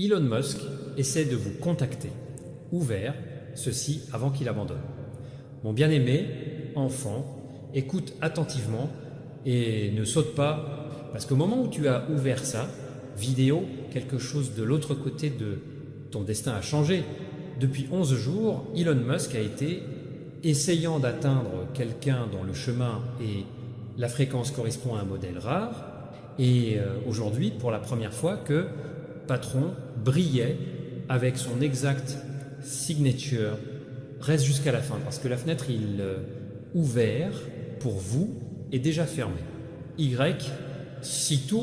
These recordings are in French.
Elon Musk essaie de vous contacter, ouvert, ceci avant qu'il abandonne. Mon bien-aimé, enfant, écoute attentivement et ne saute pas, parce qu'au moment où tu as ouvert ça, vidéo, quelque chose de l'autre côté de ton destin a changé. Depuis 11 jours, Elon Musk a été essayant d'atteindre quelqu'un dont le chemin et la fréquence correspond à un modèle rare, et aujourd'hui, pour la première fois, que patron brillait avec son exact signature. Reste jusqu'à la fin, parce que la fenêtre il ouvert pour vous est déjà fermée. Y, si tu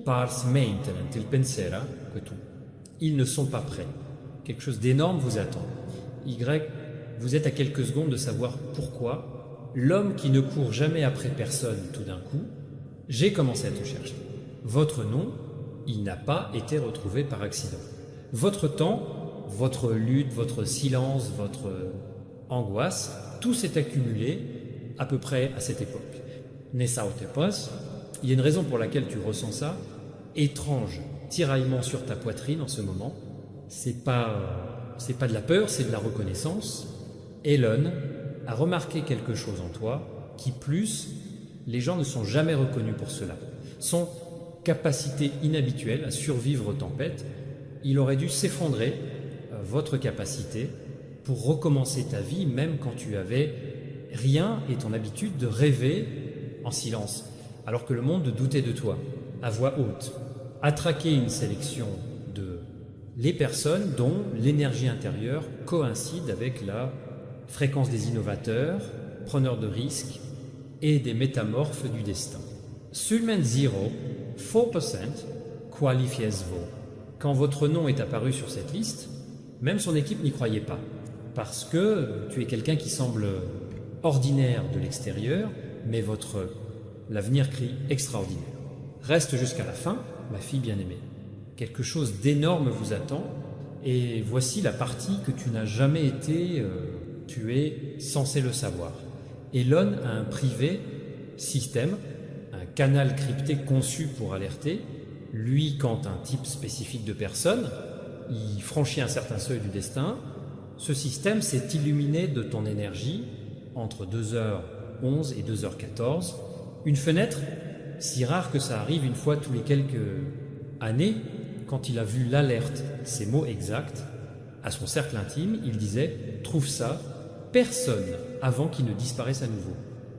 pars maintenant il pensera que tu. Ils ne sont pas prêts. Quelque chose d'énorme vous attend. Y, vous êtes à quelques secondes de savoir pourquoi. L'homme qui ne court jamais après personne tout d'un coup, j'ai commencé à te chercher. Votre nom, il n'a pas été retrouvé par accident. Votre temps, votre lutte, votre silence, votre angoisse, tout s'est accumulé à peu près à cette époque. Nessa Otepos, il y a une raison pour laquelle tu ressens ça. Étrange tiraillement sur ta poitrine en ce moment. C'est pas de la peur, c'est de la reconnaissance. Elon a remarqué quelque chose en toi qui plus, les gens ne sont jamais reconnus pour cela. Son capacité inhabituelle à survivre aux tempêtes, il aurait dû s'effondrer, votre capacité, pour recommencer ta vie même quand tu avais rien et ton habitude de rêver en silence, alors que le monde doutait de toi, à voix haute. À traquer une sélection de les personnes dont l'énergie intérieure coïncide avec la fréquence des innovateurs, preneurs de risques et des métamorphes du destin. Seulement 4% qualifiez-vous. Quand votre nom est apparu sur cette liste, même son équipe n'y croyait pas, parce que tu es quelqu'un qui semble ordinaire de l'extérieur, mais l'avenir crie extraordinaire. Reste jusqu'à la fin, ma fille bien-aimée. Quelque chose d'énorme vous attend, et voici la partie que tu n'as jamais été, tu es censé le savoir. Elon a un privé système, un canal crypté conçu pour alerter. Lui, quand un type spécifique de personne, il franchit un certain seuil du destin, ce système s'est illuminé de ton énergie entre 2h11 et 2h14. Une fenêtre, si rare que ça arrive une fois tous les quelques années, quand il a vu l'alerte, ces mots exacts, à son cercle intime, il disait « Trouve ça, personne avant qu'il ne disparaisse à nouveau. »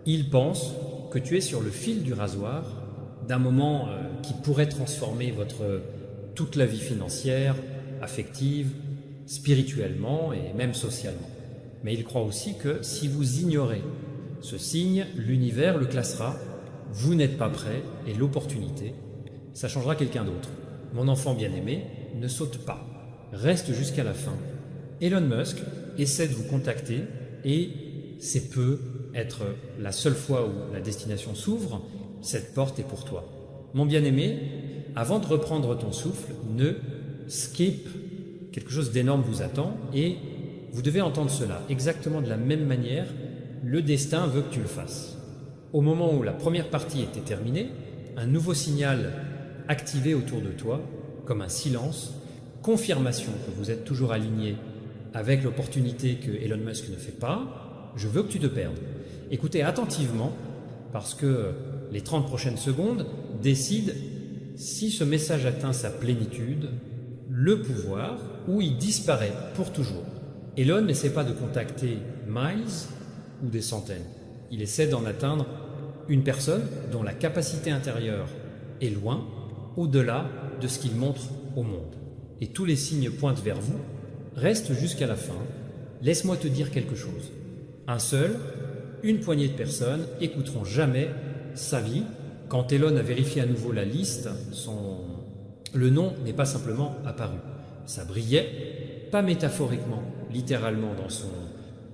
Il pense que tu es sur le fil du rasoir d'un moment qui pourrait transformer toute la vie financière, affective, spirituellement et même socialement. Mais il croit aussi que si vous ignorez ce signe, l'univers le classera, vous n'êtes pas prêt et l'opportunité, ça changera quelqu'un d'autre. Mon enfant bien-aimé, ne saute pas, reste jusqu'à la fin. Elon Musk essaie de vous contacter et c'est peut être la seule fois où la destination s'ouvre, cette porte est pour toi. Mon bien-aimé, avant de reprendre ton souffle, ne skip, quelque chose d'énorme vous attend et vous devez entendre cela. Exactement de la même manière, le destin veut que tu le fasses. Au moment où la première partie était terminée, un nouveau signal activé autour de toi, comme un silence, confirmation que vous êtes toujours aligné avec l'opportunité que Elon Musk ne fait pas, je veux que tu te perdes. Écoutez attentivement, parce que les 30 prochaines secondes décident si ce message atteint sa plénitude, le pouvoir, ou il disparaît pour toujours. Elon n'essaie pas de contacter miles ou des centaines. Il essaie d'en atteindre une personne dont la capacité intérieure est loin, au-delà de ce qu'il montre au monde. Et tous les signes pointent vers vous. Reste jusqu'à la fin. Laisse-moi te dire quelque chose. Une poignée de personnes écouteront jamais sa vie. Quand Elon a vérifié à nouveau la liste, le nom n'est pas simplement apparu. Ça brillait, pas métaphoriquement, littéralement dans son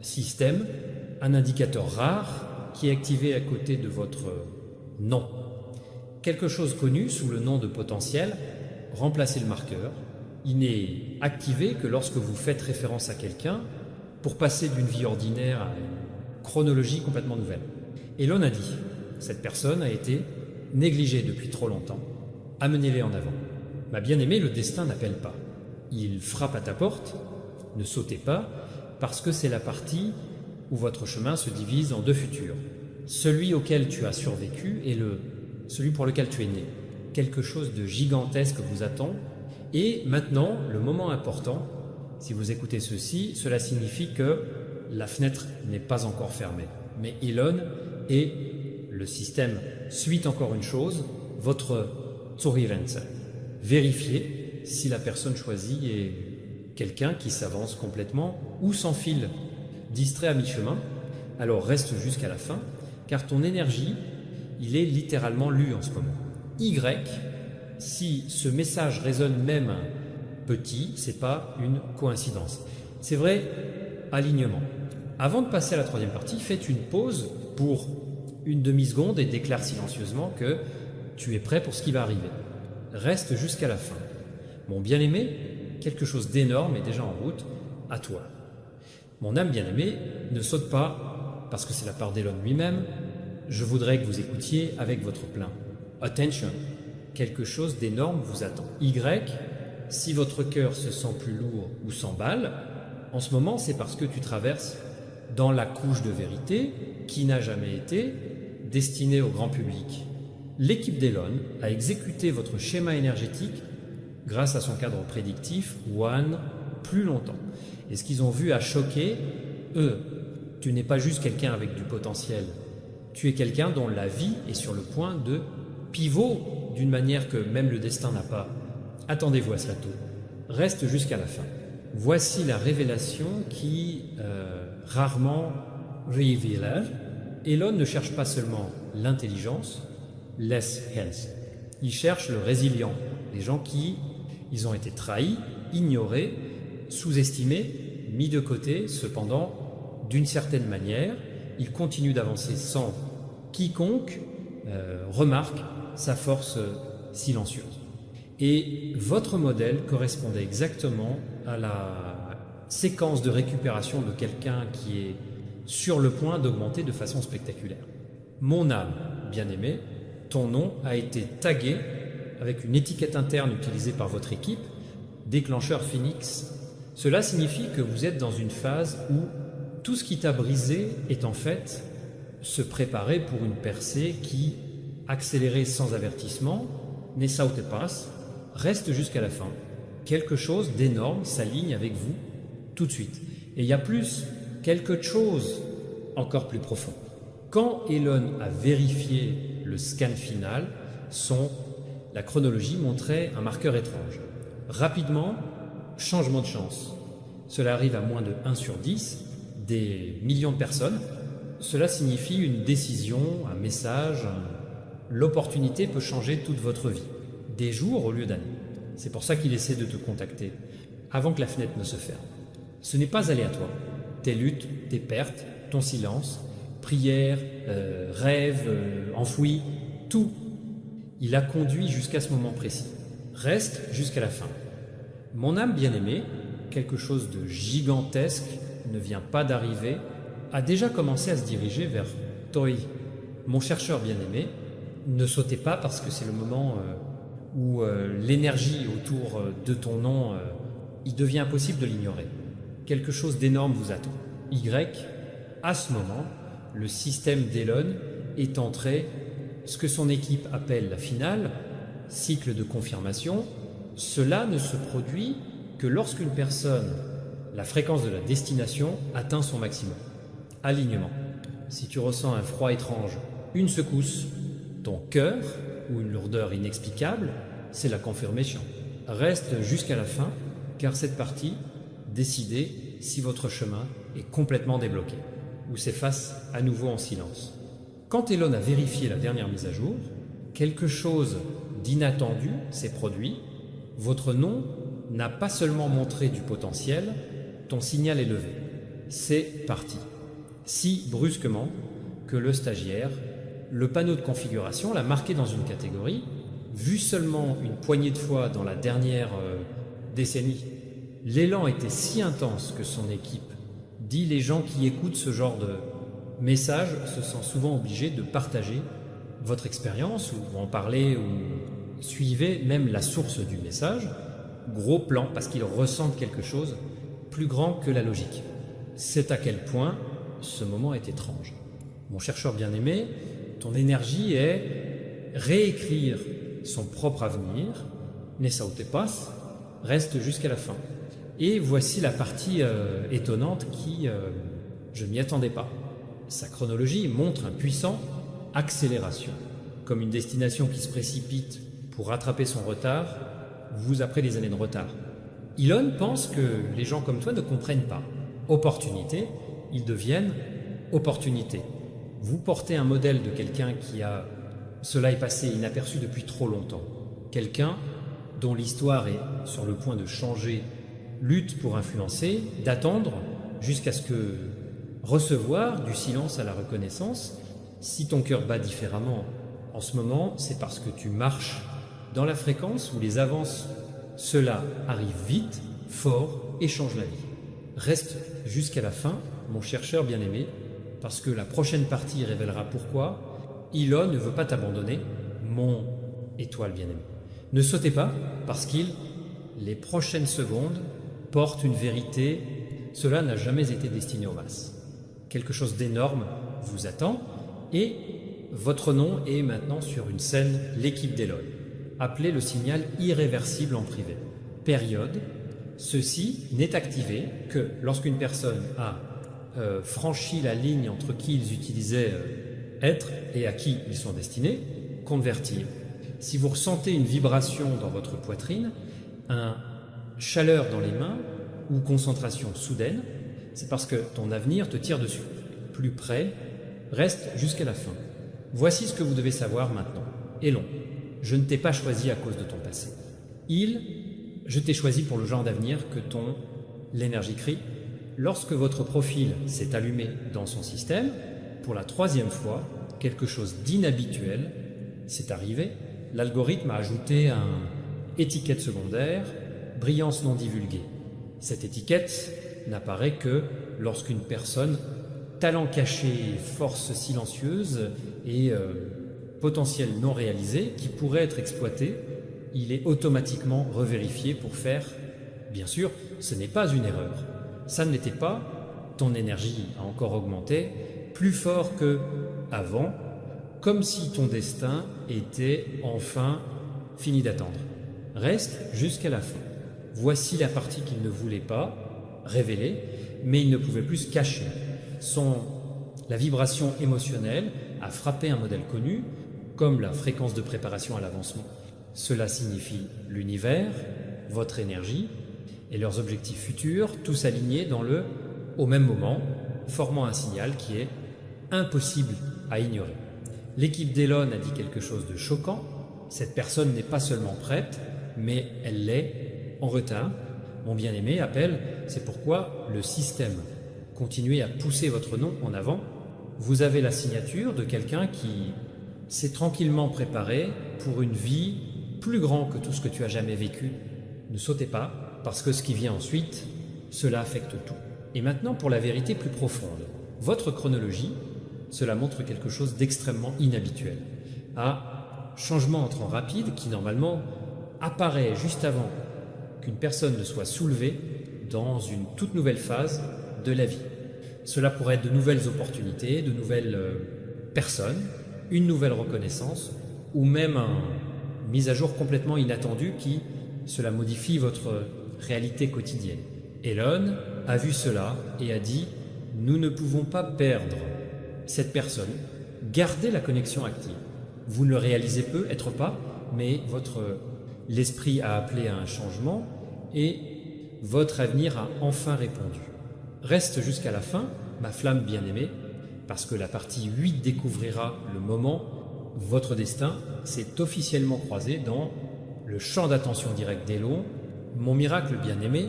système, un indicateur rare qui est activé à côté de votre nom. Quelque chose connu sous le nom de potentiel, remplacez le marqueur. Il n'est activé que lorsque vous faites référence à quelqu'un pour passer d'une vie ordinaire à une chronologie complètement nouvelle. Elon a dit, cette personne a été négligée depuis trop longtemps. Amenez-les en avant. Ma bien-aimée, le destin n'appelle pas. il frappe à ta porte, ne sautez pas, parce que c'est la partie où votre chemin se divise en deux futurs. Celui auquel tu as survécu et celui pour lequel tu es né. Quelque chose de gigantesque vous attend. Et maintenant, le moment important, si vous écoutez ceci, cela signifie que la fenêtre n'est pas encore fermée. Mais Elon et le système suit encore une chose, votre Zuhilrenze. Vérifiez si la personne choisie est quelqu'un qui s'avance complètement ou s'enfile, distrait à mi-chemin, alors reste jusqu'à la fin, car ton énergie, il est littéralement lu en ce moment. Y, si ce message résonne même petit, c'est pas une coïncidence. C'est vrai, alignement. Avant de passer à la troisième partie, faites une pause pour une demi-seconde et déclare silencieusement que tu es prêt pour ce qui va arriver. Reste jusqu'à la fin. Mon bien-aimé, quelque chose d'énorme est déjà en route, à toi. Mon âme bien-aimée, ne saute pas, parce que c'est la part d'Elon lui-même. Je voudrais que vous écoutiez avec votre plein. Attention, quelque chose d'énorme vous attend. Y, si votre cœur se sent plus lourd ou s'emballe, en ce moment, c'est parce que tu traverses dans la couche de vérité qui n'a jamais été destinée au grand public. L'équipe d'Elon a exécuté votre schéma énergétique grâce à son cadre prédictif One plus longtemps. Et ce qu'ils ont vu a choqué, tu n'es pas juste quelqu'un avec du potentiel, tu es quelqu'un dont la vie est sur le point de pivot d'une manière que même le destin n'a pas. Attendez-vous à cela tôt. Reste jusqu'à la fin. Voici la révélation qui rarement reveal. Elon ne cherche pas seulement l'intelligence, less health. Il cherche le résilient, les gens qui ils ont été trahis, ignorés, sous-estimés, mis de côté. Cependant, d'une certaine manière, il continue d'avancer sans quiconque remarque sa force silencieuse. Et votre modèle correspondait exactement à la séquence de récupération de quelqu'un qui est sur le point d'augmenter de façon spectaculaire. Mon âme, bien-aimée, ton nom a été tagué avec une étiquette interne utilisée par votre équipe, déclencheur Phoenix. Cela signifie que vous êtes dans une phase où tout ce qui t'a brisé est en fait se préparer pour une percée qui, accélérée sans avertissement, ne saute pas, reste jusqu'à la fin. Quelque chose d'énorme s'aligne avec vous tout de suite. Et il y a plus, quelque chose encore plus profond. Quand Elon a vérifié le scan final, la chronologie montrait un marqueur étrange. Rapidement, changement de chance. Cela arrive à moins de 1 sur 10, des millions de personnes. Cela signifie une décision, un message, l'opportunité peut changer toute votre vie, des jours au lieu d'années. C'est pour ça qu'il essaie de te contacter, avant que la fenêtre ne se ferme. Ce n'est pas aléatoire. Tes luttes, tes pertes, ton silence, prières, rêves, enfouis, tout. Il a conduit jusqu'à ce moment précis. Reste jusqu'à la fin. Mon âme bien-aimée, quelque chose de gigantesque ne vient pas d'arriver, a déjà commencé à se diriger vers Toi. Mon chercheur bien-aimé, ne sautez pas parce que c'est le moment où l'énergie autour de ton nom, il devient impossible de l'ignorer. Quelque chose d'énorme vous attend. Y, à ce moment, le système d'Elon est entré, ce que son équipe appelle la finale, cycle de confirmation. Cela ne se produit que lorsqu'une personne, la fréquence de la destination, atteint son maximum. Alignement. Si tu ressens un froid étrange, une secousse, ton cœur ou une lourdeur inexplicable, c'est la confirmation. Reste jusqu'à la fin, car cette partie, décidez si votre chemin est complètement débloqué ou s'efface à nouveau en silence. Quand Elon a vérifié la dernière mise à jour, quelque chose d'inattendu s'est produit. Votre nom n'a pas seulement montré du potentiel, ton signal est levé. C'est parti. Si brusquement que le stagiaire, le panneau de configuration l'a marqué dans une catégorie, vu seulement une poignée de fois dans la dernière décennie. L'élan était si intense que son équipe dit les gens qui écoutent ce genre de message se sentent souvent obligés de partager votre expérience ou en parler ou suivez même la source du message. gros plan parce qu'ils ressentent quelque chose plus grand que la logique. C'est à quel point ce moment est étrange. Mon chercheur bien-aimé, ton énergie est réécrire son propre avenir, ne saute pas, reste jusqu'à la fin. Et voici la partie étonnante qui, je ne m'y attendais pas. Sa chronologie montre un puissant accélération, comme une destination qui se précipite pour rattraper son retard, vous après des années de retard. Elon pense que les gens comme toi ne comprennent pas. Opportunité, ils deviennent opportunité. Vous portez un modèle de quelqu'un qui a... Cela est passé inaperçu depuis trop longtemps. Quelqu'un dont l'histoire est sur le point de changer, lutte pour influencer, d'attendre jusqu'à ce que recevoir du silence à la reconnaissance. Si ton cœur bat différemment en ce moment, c'est parce que tu marches dans la fréquence où les avances, cela arrive vite, fort et change la vie. Reste jusqu'à la fin, mon chercheur bien-aimé, parce que la prochaine partie révélera pourquoi Elon ne veut pas t'abandonner, mon étoile bien-aimée. Ne sautez pas, parce les prochaines secondes, portent une vérité, cela n'a jamais été destiné aux masses. Quelque chose d'énorme vous attend, et votre nom est maintenant sur une scène, l'équipe d'Elon. Appelez le signal irréversible en privé. Période. Ceci n'est activé que lorsqu'une personne a franchi la ligne entre qui ils utilisaient être et à qui ils sont destinés, convertir. Si vous ressentez une vibration dans votre poitrine, une chaleur dans les mains ou concentration soudaine, c'est parce que ton avenir te tire dessus. Plus près, reste jusqu'à la fin. Voici ce que vous devez savoir maintenant. Elon, je ne t'ai pas choisi à cause de ton passé. Je t'ai choisi pour le genre d'avenir que l'énergie crie. Lorsque votre profil s'est allumé dans son système, pour la 3e fois, quelque chose d'inhabituel s'est arrivé. L'algorithme a ajouté une étiquette secondaire, brillance non divulguée. Cette étiquette n'apparaît que lorsqu'une personne, talent caché, force silencieuse et potentiel non réalisé, qui pourrait être exploité, il est automatiquement revérifié pour faire, bien sûr, ce n'est pas une erreur. Ça ne l'était pas, ton énergie a encore augmenté, plus fort que avant, comme si ton destin était enfin fini d'attendre. Reste jusqu'à la fin. Voici la partie qu'il ne voulait pas révéler, mais il ne pouvait plus se cacher. La vibration émotionnelle a frappé un modèle connu, comme la fréquence de préparation à l'avancement. Cela signifie l'univers, votre énergie et leurs objectifs futurs, tous alignés au même moment, formant un signal qui est impossible à ignorer. L'équipe d'Elon a dit quelque chose de choquant. Cette personne n'est pas seulement prête, mais elle l'est en retard. Mon bien-aimé appelle, c'est pourquoi le système. Continuez à pousser votre nom en avant. Vous avez la signature de quelqu'un qui s'est tranquillement préparé pour une vie plus grande que tout ce que tu as jamais vécu. Ne sautez pas, parce que ce qui vient ensuite, cela affecte tout. Et maintenant pour la vérité plus profonde. Votre chronologie, cela montre quelque chose d'extrêmement inhabituel. Changement entrant rapide qui normalement apparaît juste avant qu'une personne ne soit soulevée dans une toute nouvelle phase de la vie. Cela pourrait être de nouvelles opportunités, de nouvelles personnes, une nouvelle reconnaissance ou même une mise à jour complètement inattendue cela modifie votre réalité quotidienne. Elon a vu cela et a dit « Nous ne pouvons pas perdre cette personne, gardez la connexion active. Vous ne le réalisez peut-être pas, mais l'esprit a appelé à un changement et votre avenir a enfin répondu. Reste jusqu'à la fin, ma flamme bien-aimée, parce que la partie 8 découvrira le moment où votre destin s'est officiellement croisé dans le champ d'attention direct d'Elon. Mon miracle bien-aimé,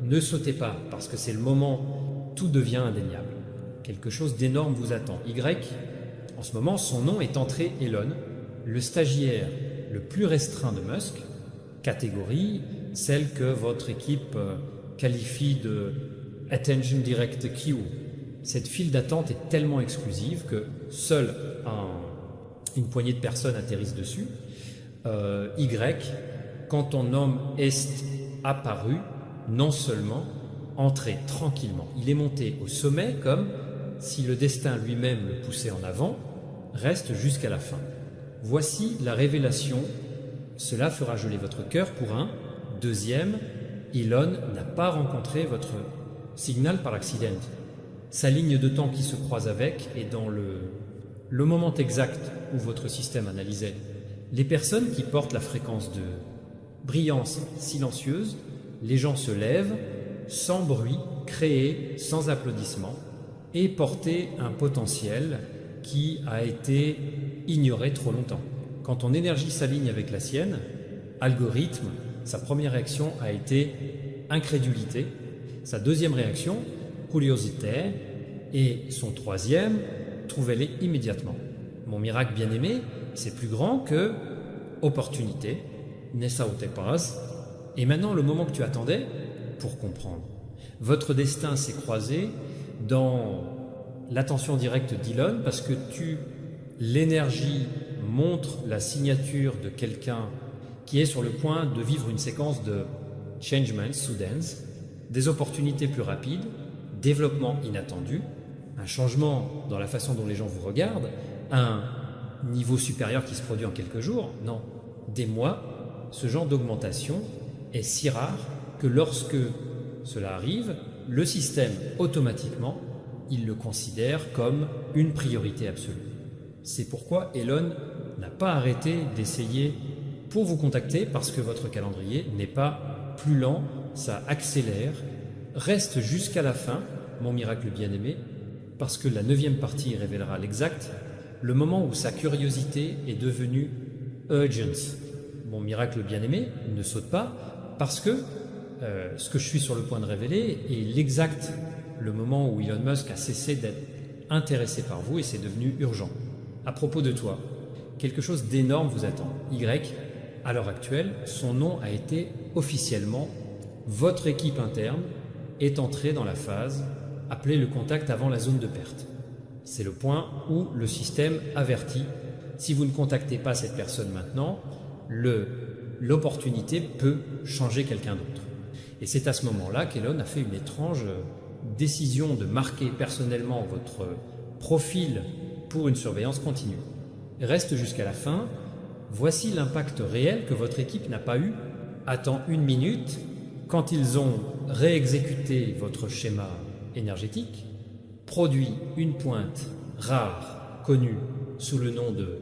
ne sautez pas, parce que c'est le moment où tout devient indéniable. Quelque chose d'énorme vous attend. Y, en ce moment, son nom est entré Elon, le stagiaire le plus restreint de Musk, catégorie, celle que votre équipe qualifie de Attention Direct Queue. Cette file d'attente est tellement exclusive que seule une poignée de personnes atterrissent dessus. Y quand ton homme est apparu, non seulement entrer tranquillement, il est monté au sommet comme si le destin lui-même le poussait en avant, reste jusqu'à la fin. Voici la révélation, cela fera geler votre cœur pour un. Deuxième, Elon n'a pas rencontré votre signal par accident. Sa ligne de temps qui se croise avec est dans le moment exact où votre système analysait. Les personnes qui portent la fréquence de brillance silencieuse, les gens se lèvent sans bruit, créés sans applaudissements et porter un potentiel qui a été ignoré trop longtemps. Quand ton énergie s'aligne avec la sienne, algorithme, sa première réaction a été incrédulité, sa deuxième réaction, curiosité, et son troisième, trouvez-les immédiatement. Mon miracle bien-aimé, c'est plus grand que opportunité, nessa ou te pas, et maintenant le moment que tu attendais pour comprendre. Votre destin s'est croisé dans l'attention directe d'Elon parce que l'énergie montre la signature de quelqu'un qui est sur le point de vivre une séquence de changements soudains, des opportunités plus rapides, développement inattendu, un changement dans la façon dont les gens vous regardent, un niveau supérieur qui se produit en quelques jours. Non, des mois, ce genre d'augmentation est si rare que lorsque cela arrive, le système, automatiquement, il le considère comme une priorité absolue. C'est pourquoi Elon n'a pas arrêté d'essayer pour vous contacter, parce que votre calendrier n'est pas plus lent, ça accélère. Reste jusqu'à la fin, mon miracle bien-aimé, parce que la 9e partie révélera l'exact, le moment où sa curiosité est devenue urgence. Mon miracle bien-aimé ne saute pas, parce que ce que je suis sur le point de révéler est l'exact, le moment où Elon Musk a cessé d'être intéressé par vous et c'est devenu urgent. À propos de toi, quelque chose d'énorme vous attend. Y, à l'heure actuelle, son nom a été officiellement, votre équipe interne est entrée dans la phase appelée le contact avant la zone de perte. C'est le point où le système avertit, si vous ne contactez pas cette personne maintenant, l'opportunité peut changer quelqu'un d'autre. Et c'est à ce moment-là qu'Elon a fait une étrange décision de marquer personnellement votre profil pour une surveillance continue. Reste jusqu'à la fin. Voici l'impact réel que votre équipe n'a pas eu. Attends 1 minute. Quand ils ont réexécuté votre schéma énergétique, produit une pointe rare, connue sous le nom de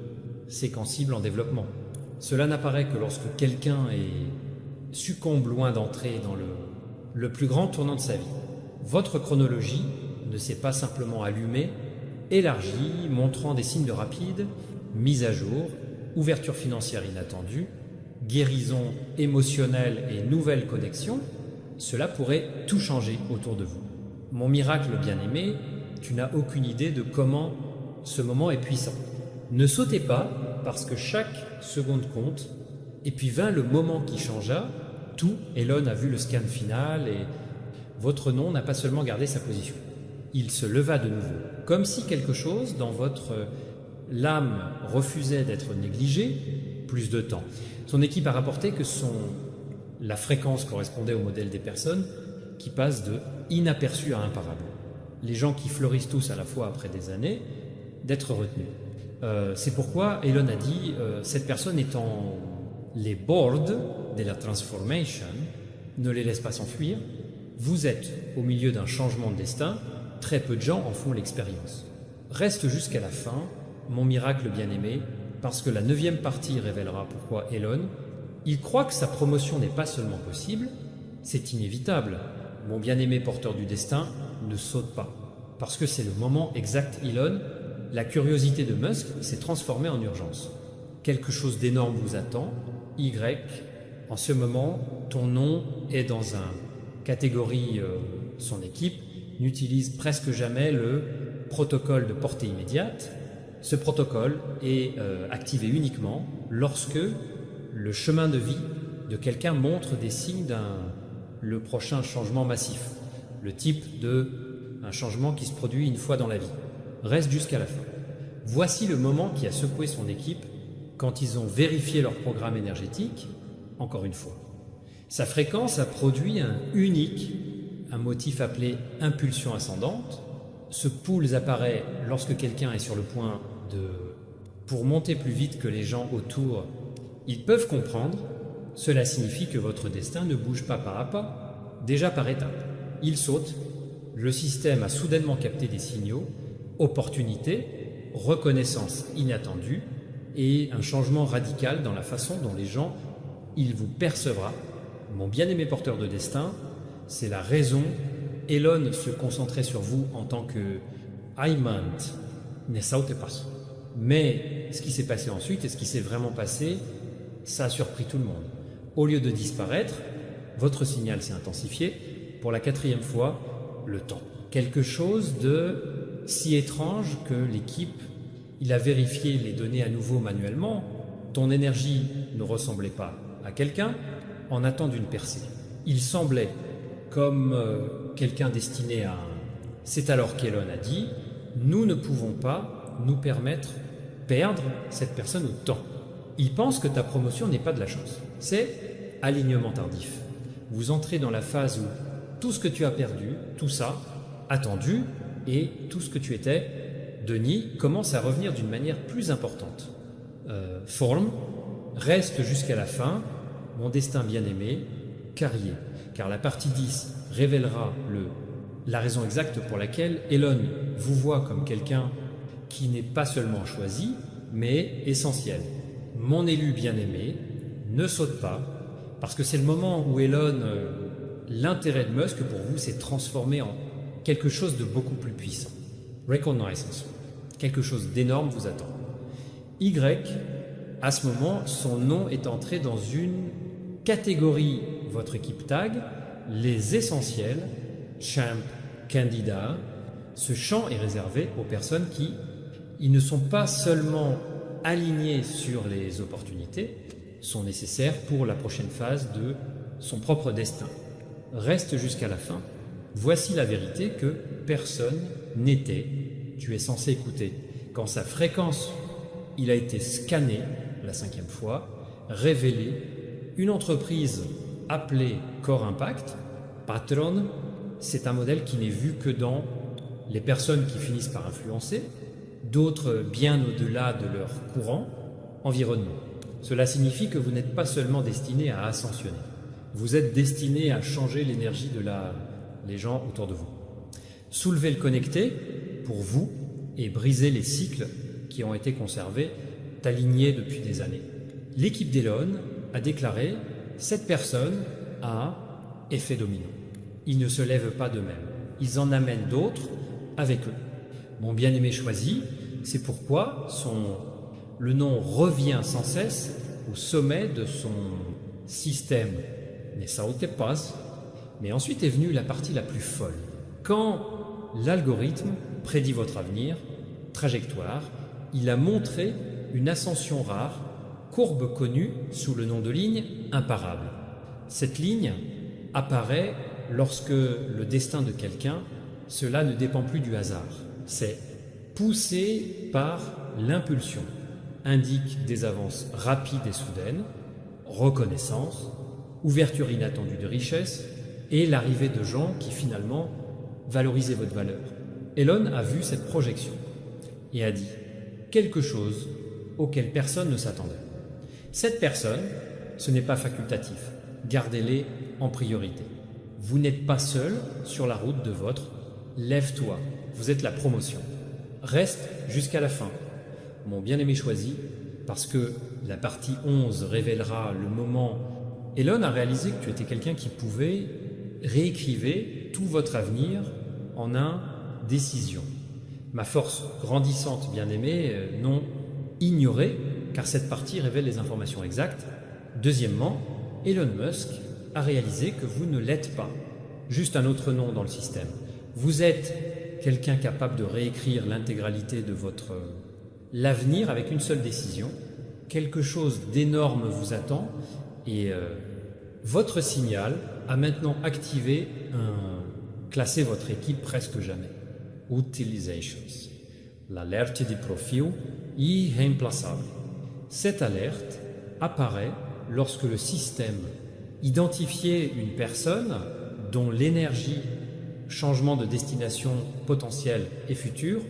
séquencible en développement. Cela n'apparaît que lorsque quelqu'un succombe loin d'entrer dans le plus grand tournant de sa vie. Votre chronologie ne s'est pas simplement allumée, élargie, montrant des signes de rapide, mise à jour, ouverture financière inattendue, guérison émotionnelle et nouvelle connexion. Cela pourrait tout changer autour de vous. Mon miracle bien-aimé, tu n'as aucune idée de comment ce moment est puissant. Ne sautez pas, parce que chaque seconde compte, et puis vint le moment qui changea, tout, Elon a vu le scan final et votre nom n'a pas seulement gardé sa position. Il se leva de nouveau, comme si quelque chose dans votre l'âme refusait d'être négligé, plus de temps. Son équipe a rapporté que la fréquence correspondait au modèle des personnes qui passent de inaperçu à imparable. Les gens qui fleurissent tous à la fois après des années, d'être retenus. C'est pourquoi Elon a dit, cette personne étant les boards de la transformation, ne les laisse pas s'enfuir. Vous êtes au milieu d'un changement de destin, très peu de gens en font l'expérience. Reste jusqu'à la fin, mon miracle bien-aimé, parce que la 9e partie révélera pourquoi Elon, il croit que sa promotion n'est pas seulement possible, c'est inévitable. Mon bien-aimé porteur du destin ne saute pas, parce que c'est le moment exact. Elon, la curiosité de Musk s'est transformée en urgence. Quelque chose d'énorme vous attend. Y, en ce moment, ton nom est dans une catégorie, son équipe n'utilise presque jamais le protocole de portée immédiate. Ce protocole est activé uniquement lorsque le chemin de vie de quelqu'un montre des signes le prochain changement massif, le type d'un changement qui se produit une fois dans la vie. Reste jusqu'à la fin. Voici le moment qui a secoué son équipe quand ils ont vérifié leur programme énergétique encore une fois. Sa fréquence a produit un motif appelé impulsion ascendante. Ce pulse apparaît lorsque quelqu'un est sur le point pour monter plus vite que les gens autour, ils peuvent comprendre. Cela signifie que votre destin ne bouge pas à pas, déjà par étapes. Il saute. Le système a soudainement capté des signaux, opportunités, reconnaissance inattendue et un changement radical dans la façon dont les gens, il vous percevra. Mon bien-aimé porteur de destin, c'est la raison. Elon se concentrait sur vous en tant que Aimant, ne saute pas. Mais ce qui s'est passé ensuite et ce qui s'est vraiment passé, ça a surpris tout le monde. Au lieu de disparaître, votre signal s'est intensifié. Pour la 4e fois, le temps. Quelque chose de si étrange que l'équipe, il a vérifié les données à nouveau manuellement. Ton énergie ne ressemblait pas à quelqu'un en attente d'une percée. Il semblait comme quelqu'un destiné à un... C'est alors qu'Elon a dit, nous ne pouvons pas nous permettre perdre cette personne au temps. Il pense que ta promotion n'est pas de la chance. C'est alignement tardif. Vous entrez dans la phase où tout ce que tu as perdu, tout ça, attendu, et tout ce que tu étais, Denis, commence à revenir d'une manière plus importante. Forme, reste jusqu'à la fin, mon destin bien-aimé, carrier. Car la partie 10 révélera la raison exacte pour laquelle Elon vous voit comme quelqu'un qui n'est pas seulement choisi, mais essentiel. Mon élu bien-aimé, ne saute pas, parce que c'est le moment où Elon, l'intérêt de Musk pour vous s'est transformé en quelque chose de beaucoup plus puissant. Reconnaissance. Quelque chose d'énorme vous attend. Y, à ce moment, son nom est entré dans une catégorie, votre équipe tag, les essentiels, champ, candidat. Ce champ est réservé aux personnes qui ils ne sont pas seulement alignés sur les opportunités, sont nécessaires pour la prochaine phase de son propre destin. Reste jusqu'à la fin. Voici la vérité que personne n'était. Tu es censé écouter. Quand sa fréquence, il a été scanné, la 5e fois, révélé, une entreprise appelée Core Impact, Patron, c'est un modèle qui n'est vu que dans les personnes qui finissent par influencer, d'autres bien au-delà de leur courant, environnement. Cela signifie que vous n'êtes pas seulement destiné à ascensionner, vous êtes destiné à changer l'énergie de les gens autour de vous. Soulevez le connecté pour vous et briser les cycles qui ont été conservés, alignés depuis des années. L'équipe d'Elon a déclaré « Cette personne a effet domino ». Ils ne se lèvent pas d'eux-mêmes, ils en amènent d'autres avec eux. Mon bien-aimé choisi, c'est pourquoi le nom revient sans cesse au sommet de son système. Mais ça n'était pas. Mais ensuite est venue la partie la plus folle. Quand l'algorithme prédit votre avenir, trajectoire, il a montré une ascension rare, courbe connue sous le nom de ligne imparable. Cette ligne apparaît lorsque le destin de quelqu'un, cela ne dépend plus du hasard. C'est poussé par l'impulsion, indique des avances rapides et soudaines, reconnaissance, ouverture inattendue de richesse et l'arrivée de gens qui finalement valorisaient votre valeur. Elon a vu cette projection et a dit quelque chose auquel personne ne s'attendait. Cette personne, ce n'est pas facultatif, gardez-les en priorité. Vous n'êtes pas seul sur la route de votre lève-toi, vous êtes la promotion. Reste jusqu'à la fin, mon bien-aimé choisi, parce que la partie 11 révélera le moment. Elon a réalisé que tu étais quelqu'un qui pouvait réécrire tout votre avenir en une décision. Ma force grandissante, bien-aimé, non ignorée, car cette partie révèle les informations exactes. Deuxièmement, Elon Musk a réalisé que vous ne l'êtes pas, juste un autre nom dans le système. Vous êtes quelqu'un capable de réécrire l'intégralité de l'avenir avec une seule décision. Quelque chose d'énorme vous attend et votre signal a maintenant activé classé votre équipe presque jamais. Utilizations. L'alerte du profil est irremplaçable. Cette alerte apparaît lorsque le système identifiait une personne dont l'énergie changement de destination potentielle et future